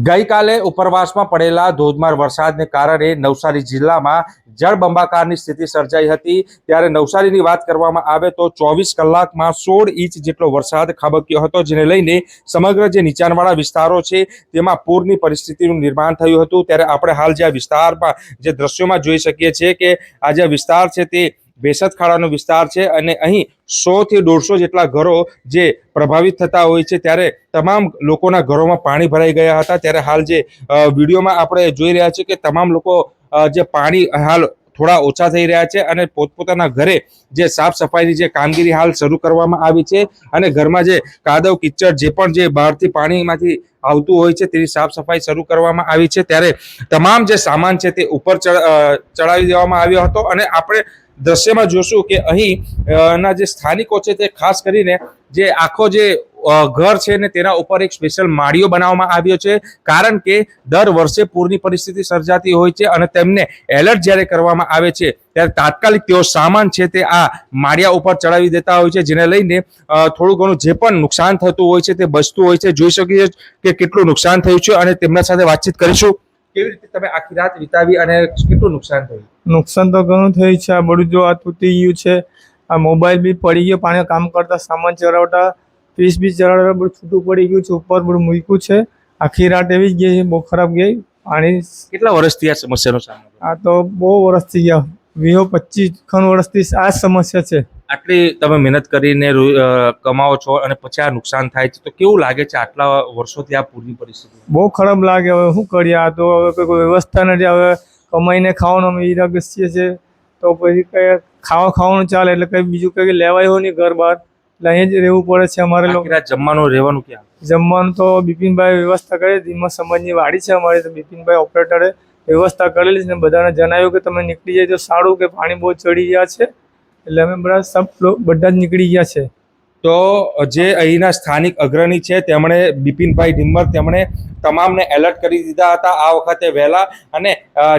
ગઈકાલે ઉપરવાસમાં પડેલા ધોધમાર વરસાદને કારણે નવસારી જિલ્લામાં જળબંબાકારની સ્થિતિ સર્જાઈ હતી। ત્યારે નવસારીની વાત કરવામાં આવે તો 24 કલાકમાં 16 ઇંચ જેટલો વરસાદ ખાબક્યો હતો, જેને લઈને સમગ્ર જે નીચાણવાળા વિસ્તારો છે તેમાં પૂરની પરિસ્થિતિનું નિર્માણ થયું હતું। ત્યારે આપણે હાલ જે વિસ્તારમાં જે દ્રશ્યોમાં જોઈ શકીએ છીએ કે આ જે વિસ્તાર છે તે બેસત ખાડાનો વિસ્તાર છે અને અહીં 100 થી 150 જેટલા ઘરો જે પ્રભાવિત થતા હોય છે। ત્યારે તમામ લોકોના ઘરોમાં પાણી ભરાઈ ગયા હતા। ત્યારે હાલ જે વિડીયોમાં આપણે જોઈ રહ્યા છીએ કે તમામ લોકો જે પાણી હાલ થોડા ઓછા થઈ રહ્યા છે અને પોતપોતાના ઘરે જે સાફ સફાઈની જે કામગીરી હાલ શરૂ કરવામાં આવી છે અને ઘરમાં જે કાદવ કિચડ જે પણ જે બહારથી પાણીમાંથી આવતું હોય છે તેની સાફ સફાઈ શરૂ કરવામાં આવી છે। ત્યારે તમામ જે સામાન છે તે ઉપર ચડાવી દેવામાં આવ્યો હતો અને આપણે દ્રશ્યમાં જોશું કે અહીં ના જે સ્થાનિકો છે તે ખાસ કરીને જે આખો જે ઘર છે ને તેના ઉપર એક સ્પેશિયલ માળીઓ બનાવવામાં આવ્યો છે, કારણ કે દર વર્ષે પૂરની પરિસ્થિતિ સર્જાતી હોય છે અને તેમને એલર્ટ જ્યારે કરવામાં આવે છે ત્યારે તાત્કાલિક તેઓ સામાન છે તે આ માળિયા ઉપર ચડાવી દેતા હોય છે, જેને લઈને થોડું ઘણું જે પણ નુકસાન થતું હોય છે તે બચતું હોય છે। જોઈ શકીએ કે કેટલું નુકસાન થયું છે અને તેમના સાથે વાતચીત કરીશું। કેવી રીતે તમે આખી રાત વિતાવી અને કેટલું નુકસાન થયું? નુકસાન તો ઘણું થયું છે। આ બધું જો આ તૂટી ગયું છે, આ મોબાઈલ બી પડી ગયો, પાણી કામ કરતા સામાન ચડાવતા પીસ બી ચડાવતા બધું છૂટું પડી ગયું છે, ઉપર બધું મૂક્યું છે। આખી રાત એવી જ ગઈ, બહુ ખરાબ ગઈ। પાણી કેટલા વર્ષથી આ સમસ્યાનો સામનો? આ તો બહુ વર્ષ થઈ ગયા, 20-25 વર્ષથી આ સમસ્યા છે। આટલી તમે મહેનત કરીને કમાવો છો અને પછી આ નુકસાન થાય છે તો કેવું લાગે છે આટલા વર્ષોથી આ પૂરની પરિસ્થિતિ? બહુ ખરાબ લાગે। હવે શું કરીએ, આ તો હવે કોઈ વ્યવસ્થા નથી। હવે કમાઈને ખાવાનું અમે હીરા ઘસીએ છીએ તો પછી કંઈ ખાવાનું ચાલે એટલે કંઈ બીજું કંઈ લેવાય હોય નહીં ઘર બહાર, એટલે અહીં જ રહેવું પડે છે અમારે લોકો। જમવાનું રહેવાનું ક્યાં? જમવાનું તો બિપિનભાઈ વ્યવસ્થા કરી, ધીમા સમાજની વાડી છે અમારી, તો બિપિનભાઈ ઓપરેટરે વ્યવસ્થા કરેલી છે ને બધાને જણાવ્યું કે તમે નીકળી જાય તો સારું, કે પાણી બહુ ચડી ગયા છે, એટલે અમે બધા જ નીકળી ગયા છે। તો જે અહીંના સ્થાનિક અગ્રણી છે તેમણે બિપિનભાઈ ઢીમ્મર તેમણે તમામને એલર્ટ કરી દીધા હતા આ વખતે વહેલા, અને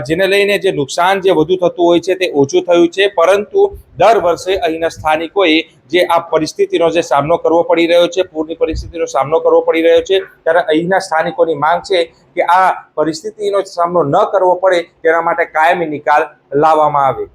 જેને લઈને જે નુકસાન જે વધુ થતું હોય છે તે ઓછું થયું છે, પરંતુ દર વર્ષે અહીંના સ્થાનિકોએ જે આ પરિસ્થિતિનો જે સામનો કરવો પડી રહ્યો છે, પૂરની પરિસ્થિતિનો સામનો કરવો પડી રહ્યો છે, ત્યારે અહીંના સ્થાનિકોની માંગ છે કે આ પરિસ્થિતિનો સામનો ન કરવો પડે તેના માટે કાયમી નિકાલ લાવવામાં આવે।